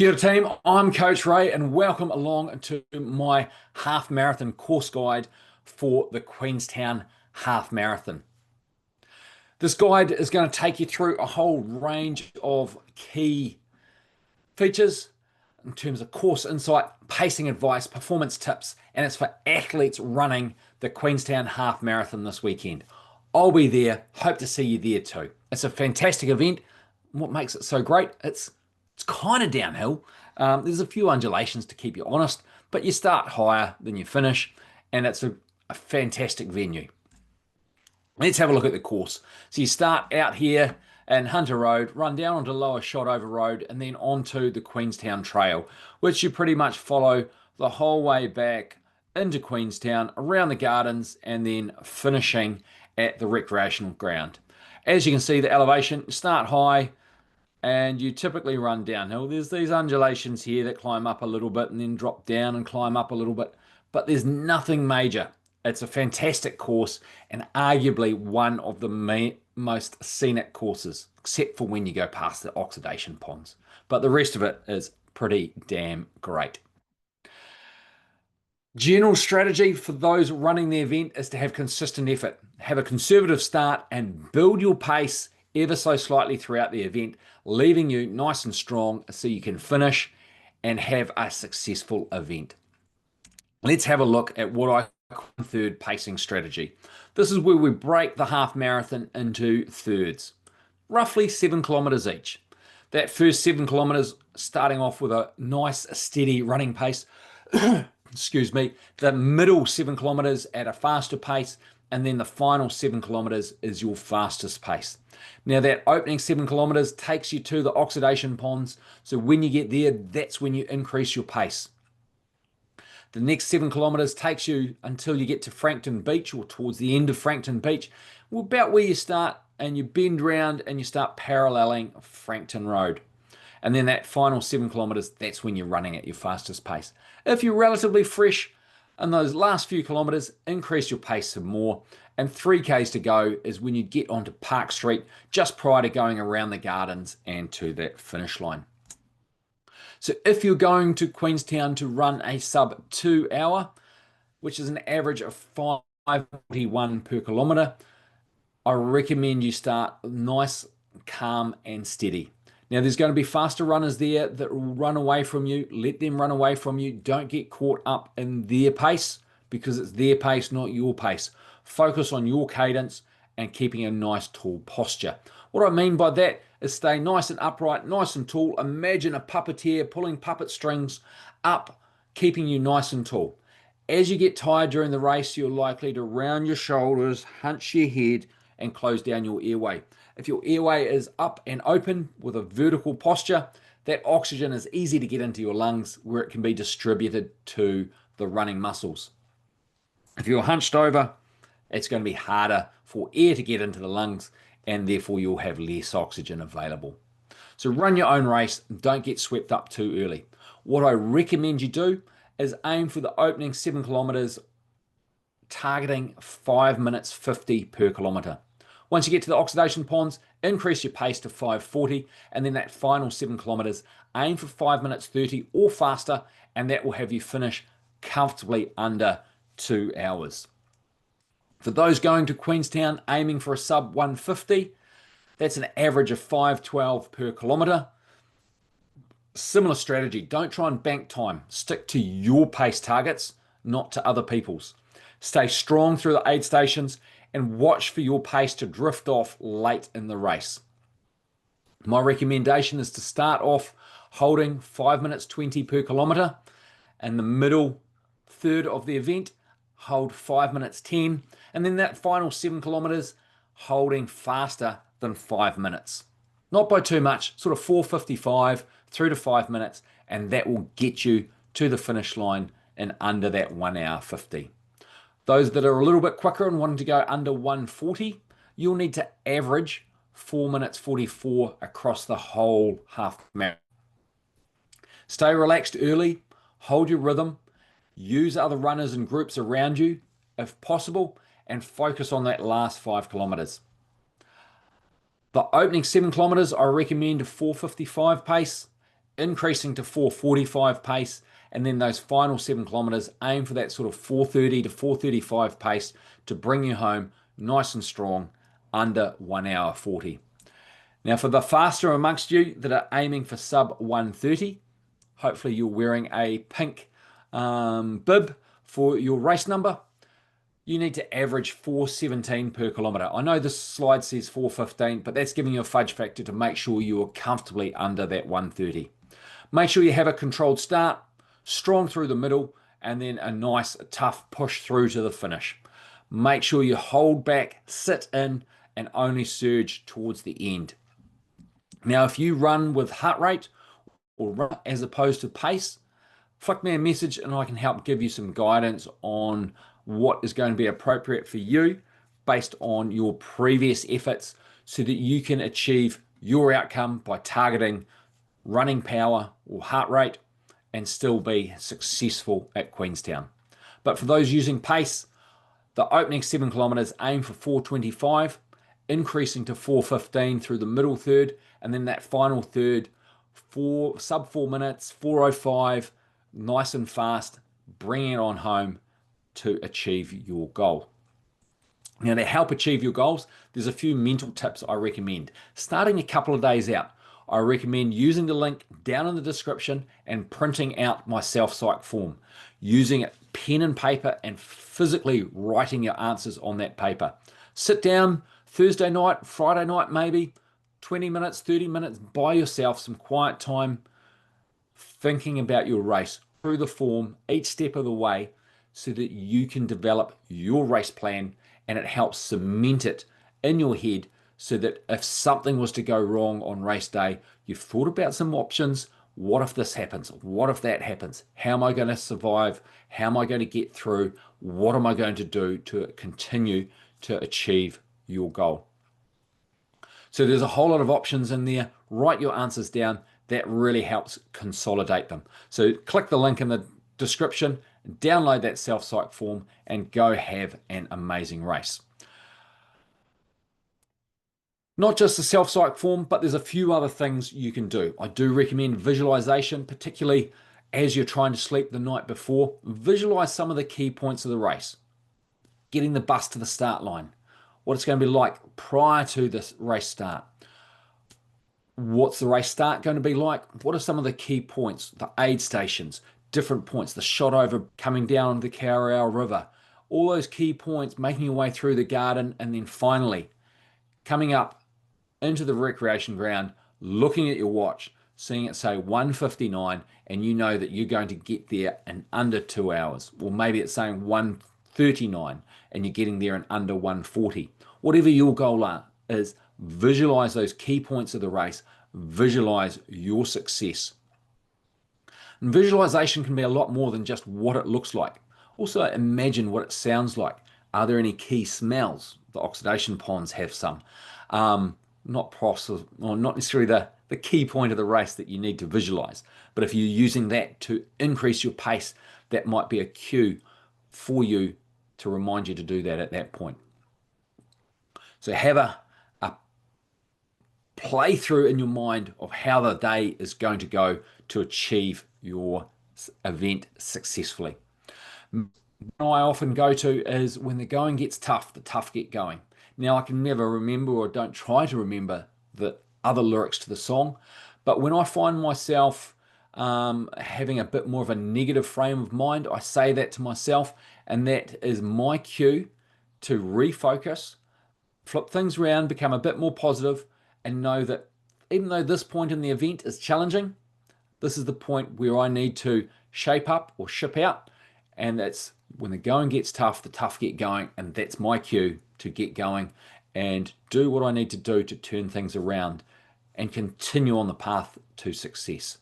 Kia ora team, I'm Coach Ray and welcome along to my half marathon course guide for the Queenstown Half Marathon. This guide is going to take you through a whole range of key features in terms of course insight, pacing advice, performance tips, and it's for athletes running the Queenstown Half Marathon this weekend. I'll be there, hope to see you there too. It's a fantastic event. What makes it so great? It's kind of downhill. There's a few undulations to keep you honest, but you start higher than you finish, and it's a fantastic venue. Let's have a look at the course. So you start out here in Hunter Road, run down onto Lower Shotover Road, and then onto the Queenstown Trail, which you pretty much follow the whole way back into Queenstown, around the gardens, and then finishing at the recreational ground. As you can see, the elevation, start high, and you typically run downhill. There's these undulations here that climb up a little bit and then drop down and climb up a little bit, but there's nothing major. It's a fantastic course and arguably one of the most scenic courses, except for when you go past the oxidation ponds. But the rest of it is pretty damn great. General strategy for those running the event is to have consistent effort, have a conservative start and build your pace ever so slightly throughout the event, leaving you nice and strong so you can finish and have a successful event. Let's have a look at what I call third pacing strategy. This is where we break the half marathon into thirds, roughly 7 kilometers each. That first 7 kilometers starting off with a nice steady running pace. Excuse me. The middle 7 kilometers at a faster pace, and then the final 7 kilometers is your fastest pace. Now that opening 7 kilometers takes you to the oxidation ponds, so when you get there, that's when you increase your pace. The next 7 kilometers takes you until you get to Frankton Beach, or towards the end of Frankton Beach, about where you start, and you bend round and you start paralleling Frankton Road. And then that final 7 kilometers, that's when you're running at your fastest pace. If you're relatively fresh, in those last few kilometers, increase your pace some more. And 3Ks to go is when you get onto Park Street, just prior to going around the gardens and to that finish line. So if you're going to Queenstown to run a sub 2 hour, which is an average of 5:41 per kilometer, I recommend you start nice, calm and steady. Now there's going to be faster runners there that will run away from you. Let them run away from you. Don't get caught up in their pace, because it's their pace, not your pace. Focus on your cadence and keeping a nice tall posture. What I mean by that is stay nice and upright, nice and tall. Imagine a puppeteer pulling puppet strings up, keeping you nice and tall. As you get tired during the race, you're likely to round your shoulders, hunch your head, and close down your airway. If your airway is up and open with a vertical posture, that oxygen is easy to get into your lungs, where it can be distributed to the running muscles. If you're hunched over, it's going to be harder for air to get into the lungs, and therefore you'll have less oxygen available. So run your own race, don't get swept up too early. What I recommend you do is aim for the opening 7 kilometers, targeting 5 minutes 50 per kilometer. Once you get to the oxidation ponds, increase your pace to 5:40, and then that final 7 kilometers, aim for 5 minutes 30 or faster, and that will have you finish comfortably under 2 hours. For those going to Queenstown aiming for a sub 150, that's an average of 5:12 per kilometer. Similar strategy. Don't try and bank time. Stick to your pace targets, not to other people's. Stay strong through the aid stations and watch for your pace to drift off late in the race. My recommendation is to start off holding 5 minutes 20 per kilometer. In the middle third of the event, hold 5 minutes 10. And then that final 7 kilometers, holding faster than 5 minutes. Not by too much, sort of 4:55 through to 5 minutes, and that will get you to the finish line in under that 1:50. Those that are a little bit quicker and wanting to go under 1:40, you'll need to average 4 minutes 44 across the whole half marathon. Stay relaxed early, hold your rhythm, use other runners and groups around you if possible, and focus on that last 5 kilometers. The opening 7 kilometers, I recommend a 4:55 pace. increasing to 4:45 pace, and then those final 7 kilometers, aim for that sort of 4:30 to 4:35 pace to bring you home nice and strong under 1 hour 40. Now, for the faster amongst you that are aiming for sub 1:30, hopefully you're wearing a pink bib for your race number. You need to average 4:17 per kilometre. I know this slide says 4:15, but that's giving you a fudge factor to make sure you are comfortably under that 1:30. Make sure you have a controlled start, strong through the middle, and then a nice tough push through to the finish. Make sure you hold back, sit in, and only surge towards the end. Now, if you run with heart rate or run as opposed to pace, flick me a message and I can help give you some guidance on what is going to be appropriate for you based on your previous efforts so that you can achieve your outcome by targeting running power or heart rate and still be successful at Queenstown. But for those using pace, the opening 7 kilometers aim for 4:25, increasing to 4:15 through the middle third, and then that final third, sub 4 minutes, 4:05, nice and fast, bringing it on home to achieve your goal. Now, to help achieve your goals, there's a few mental tips I recommend. Starting a couple of days out, I recommend using the link down in the description and printing out my self-psych form, using it pen and paper and physically writing your answers on that paper. Sit down Thursday night, Friday night maybe, 20 minutes, 30 minutes by yourself, some quiet time, thinking about your race through the form each step of the way so that you can develop your race plan and it helps cement it in your head so that if something was to go wrong on race day, you've thought about some options. What if this happens? What if that happens? How am I going to survive? How am I going to get through? What am I going to do to continue to achieve your goal? So there's a whole lot of options in there. Write your answers down. That really helps consolidate them. So click the link in the description, download that self-psych form, and go have an amazing race. Not just the self-psych form, but there's a few other things you can do. I do recommend visualization, particularly as you're trying to sleep the night before. Visualize some of the key points of the race. Getting the bus to the start line. What it's going to be like prior to this race start. What's the race start going to be like? What are some of the key points? The aid stations, different points, the shot over coming down the Kawerau River. All those key points, making your way through the garden, and then finally coming up into the recreation ground, looking at your watch, seeing it say 1:59, and you know that you're going to get there in under 2 hours. Or maybe it's saying 1:39 and you're getting there in under 1:40. Whatever your goal is, visualize those key points of the race, visualize your success. And visualization can be a lot more than just what it looks like. Also imagine what it sounds like. Are there any key smells? The oxidation ponds have some. Not necessarily the key point of the race that you need to visualize, but if you're using that to increase your pace, that might be a cue for you to remind you to do that at that point. So have a playthrough in your mind of how the day is going to go to achieve your event successfully. What I often go to is when the going gets tough, the tough get going. Now, I can never remember, or don't try to remember, the other lyrics to the song, but when I find myself having a bit more of a negative frame of mind, I say that to myself, and that is my cue to refocus, flip things around, become a bit more positive, and know that even though this point in the event is challenging, this is the point where I need to shape up or ship out, and that's when the going gets tough, the tough get going, and that's my cue to get going and do what I need to do to turn things around and continue on the path to success.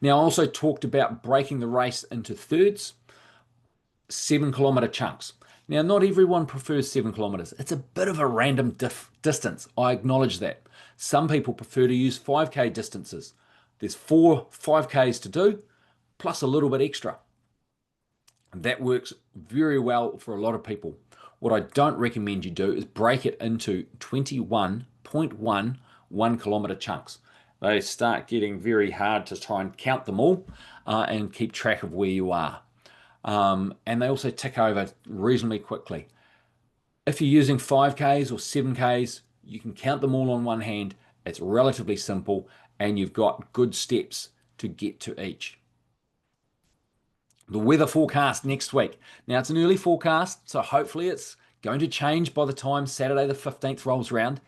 Now, I also talked about breaking the race into thirds, 7 kilometer chunks. Now, not everyone prefers 7 kilometers. It's a bit of a random distance. I acknowledge that. Some people prefer to use 5K distances. There's 4 5Ks to do, plus a little bit extra. That works very well for a lot of people. What I don't recommend you do is break it into 21.1 1 kilometer chunks. they start getting very hard to try and count them all and keep track of where you are. And they also tick over reasonably quickly. If you're using 5Ks or 7Ks, you can count them all on one hand. It's relatively simple, and you've got good steps to get to each. The weather forecast next week. Now, it's an early forecast, so hopefully it's going to change by the time Saturday the 15th rolls around.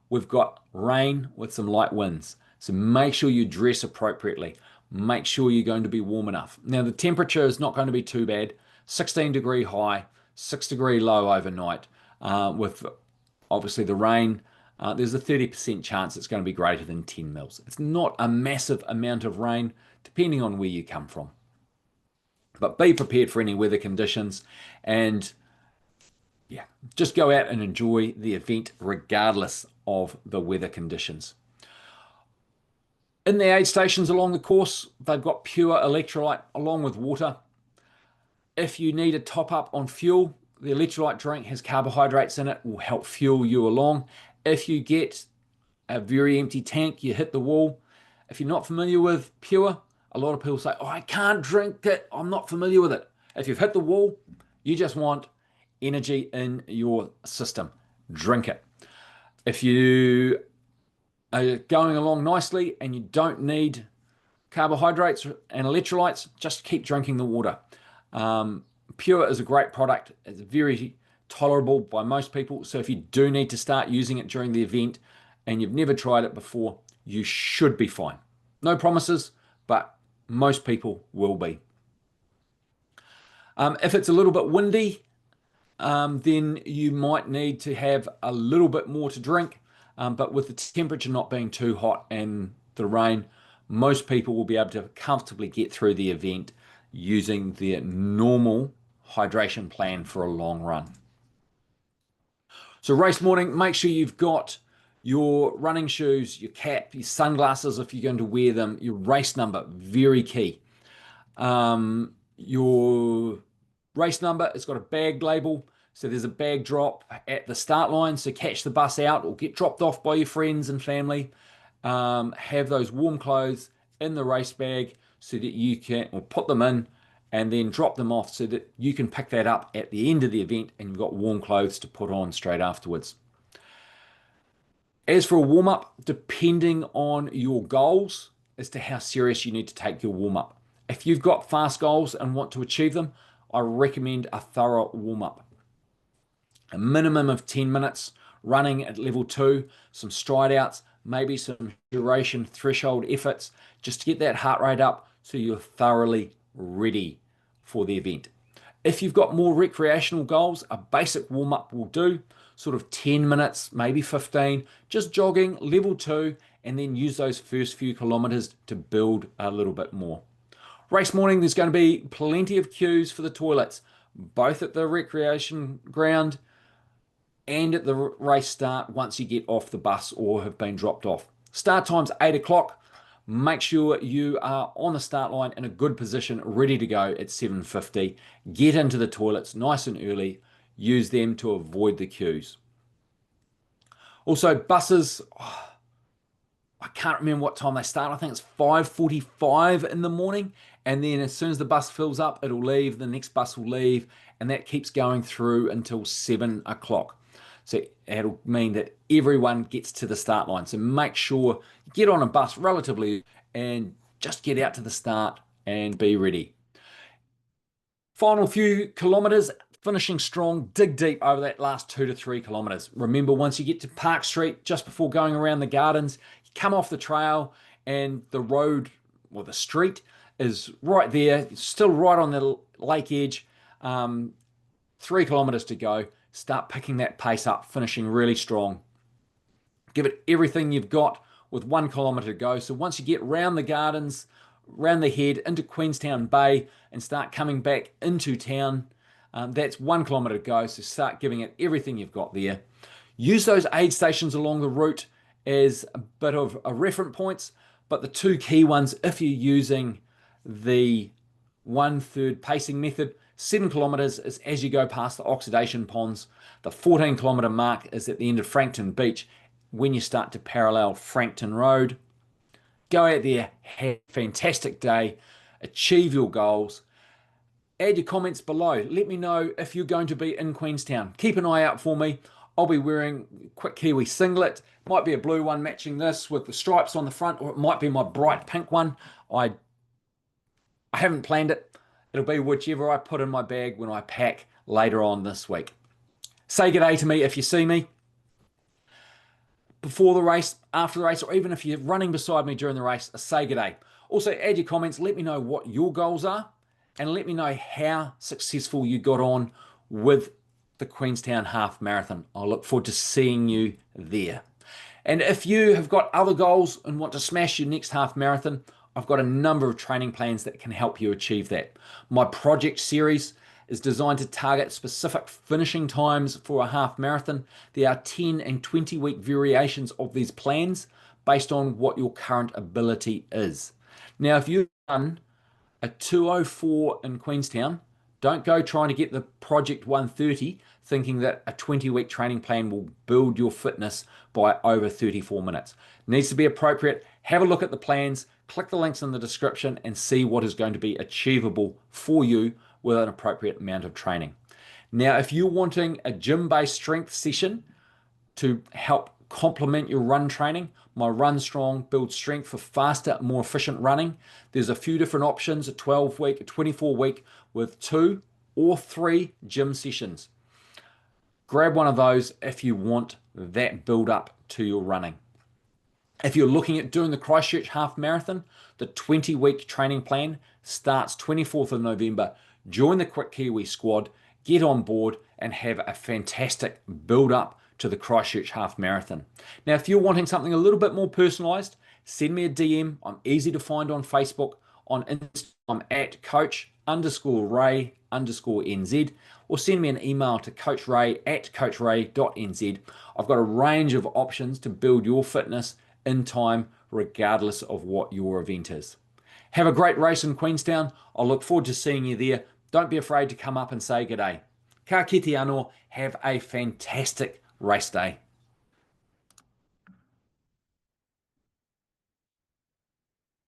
We've got rain with some light winds, so make sure you dress appropriately. Make sure you're going to be warm enough. Now, the temperature is not going to be too bad. 16-degree high, 6-degree low overnight. With obviously the rain, there's a 30% chance it's going to be greater than 10 mils. It's not a massive amount of rain, depending on where you come from. But be prepared for any weather conditions, and yeah, just go out and enjoy the event regardless of the weather conditions. In the aid stations along the course, they've got pure electrolyte along with water. If you need a top up on fuel, the electrolyte drink has carbohydrates in it, will help fuel you along. If you get a very empty tank, you hit the wall. If you're not familiar with pure, a lot of people say, oh, I can't drink it, I'm not familiar with it. If you've hit the wall, you just want energy in your system. Drink it. If you are going along nicely and you don't need carbohydrates and electrolytes, just keep drinking the water. Pure is a great product. It's very tolerable by most people. So if you do need to start using it during the event and you've never tried it before, you should be fine. No promises, but most people will be. If it's a little bit windy, then you might need to have a little bit more to drink. But with the temperature not being too hot and the rain, most people will be able to comfortably get through the event using their normal hydration plan for a long run. So race morning, make sure you've got your running shoes, your cap, your sunglasses if you're going to wear them, your race number, very key. Your race number, it's got a bag label, so there's a bag drop at the start line, so catch the bus out or get dropped off by your friends and family. Have those warm clothes in the race bag so that you can, or put them in and then drop them off so that you can pick that up at the end of the event and you've got warm clothes to put on straight afterwards. As for a warm-up, depending on your goals as to how serious you need to take your warm-up. If you've got fast goals and want to achieve them, I recommend a thorough warm-up. A minimum of 10 minutes running at level 2, some stride outs, maybe some duration threshold efforts, just to get that heart rate up so you're thoroughly ready for the event. If you've got more recreational goals, a basic warm-up will do, sort of 10 minutes, maybe 15, just jogging, level 2, and then use those first few kilometers to build a little bit more. Race morning, there's going to be plenty of queues for the toilets, both at the recreation ground and at the race start once you get off the bus or have been dropped off. Start time's 8 o'clock. Make sure you are on the start line in a good position, ready to go at 7:50. Get into the toilets nice and early. Use them to avoid the queues. Also, buses, I can't remember what time they start. I think it's 5:45 in the morning. And then as soon as the bus fills up, it'll leave. The next bus will leave. And that keeps going through until 7 o'clock. So it'll mean that everyone gets to the start line. So make sure you get on a bus relatively and just get out to the start and be ready. Final few kilometers, finishing strong, dig deep over that last 2 to 3 kilometers. Remember, once you get to Park Street, just before going around the gardens, you come off the trail and the road or the street is right there, still right on the lake edge. 3 kilometers to go. Start picking that pace up, finishing really strong. Give it everything you've got with 1 kilometer to go. So once you get round the gardens, round the head into Queenstown Bay and start coming back into town, that's 1 kilometer to go. So start giving it everything you've got there. Use those aid stations along the route as a bit of a reference points, but the 2 key ones, if you're using the 1/3 pacing method, 7 kilometers is as you go past the oxidation ponds. The 14 kilometer mark is at the end of Frankton Beach when you start to parallel Frankton Road. Go out there, have a fantastic day, achieve your goals. Add your comments below. Let me know if you're going to be in Queenstown. Keep an eye out for me. I'll be wearing Qwik Kiwi singlet. Might be a blue one matching this with the stripes on the front, or it might be my bright pink one. I haven't planned it. It'll be whichever I put in my bag when I pack later on this week. Say good day to me if you see me before the race, after the race, or even if you're running beside me during the race, say good day. Also, add your comments. Let me know what your goals are, and let me know how successful you got on with the Queenstown Half Marathon. I look forward to seeing you there. And if you have got other goals and want to smash your next half marathon, I've got a number of training plans that can help you achieve that. My project series is designed to target specific finishing times for a half marathon. There are 10 and 20 week variations of these plans based on what your current ability is. Now, if you run a 2:04 in Queenstown, don't go trying to get the Project 130 thinking that a 20-week training plan will build your fitness by over 34 minutes. It needs to be appropriate. Have a look at the plans, click the links in the description and see what is going to be achievable for you with an appropriate amount of training. Now, if you're wanting a gym-based strength session to help complement your run training, my Run Strong builds strength for faster, more efficient running. There's a few different options, a 12-week, a 24-week with 2 or 3 gym sessions. Grab one of those if you want that build up to your running. If you're looking at doing the Christchurch Half Marathon, the 20-week training plan starts 24th of November. Join the Qwik Kiwi squad, get on board and have a fantastic build up to the Christchurch Half Marathon. Now, if you're wanting something a little bit more personalized, send me a DM. I'm easy to find on Facebook, on Instagram at coach_ray_NZ, or send me an email to coachray@coachray.nz. I've got a range of options to build your fitness in time, regardless of what your event is. Have a great race in Queenstown. I look forward to seeing you there. Don't be afraid to come up and say good day. Ka kite anō. Have a fantastic race day.